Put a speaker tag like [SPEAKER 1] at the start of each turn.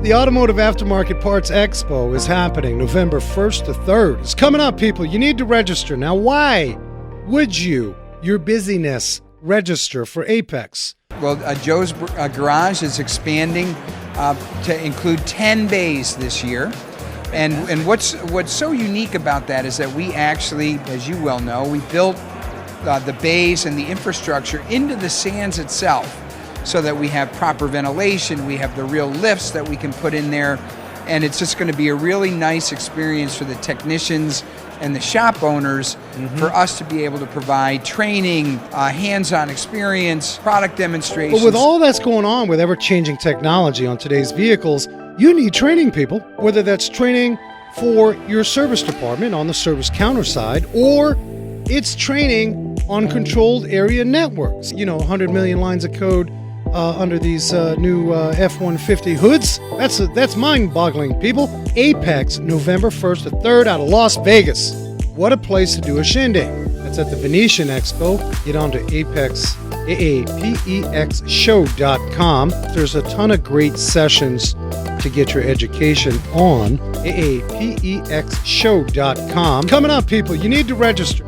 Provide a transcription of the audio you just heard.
[SPEAKER 1] The Automotive Aftermarket Parts Expo is happening November 1st to 3rd. It's coming up, people. You need to register. Now, why would your busyness, register for AAPEX?
[SPEAKER 2] Well, Joe's Garage is expanding to include 10 bays this year. And what's so unique about that is that we actually, as you well know, we built the bays and the infrastructure into the sands itself so that we have proper ventilation, we have the real lifts that we can put in there, and it's just going to be a really nice experience for the technicians and the shop owners for us to be able to provide training, hands-on experience, product demonstrations.
[SPEAKER 1] Well, with all that's going on with ever-changing technology on today's vehicles, you need training, people. Whether that's training for your service department on the service counter side, or it's training on controlled area networks. 100 million lines of code under these new F-150 hoods. That's mind-boggling, people. AAPEX, November 1st to 3rd out of Las Vegas. What a place to do a shindig. That's at the Venetian Expo. Get on to AAPEX, AAPEXshow.com. There's a ton of great sessions to get your education on, AAPEXshow.com. Coming up, people, you need to register.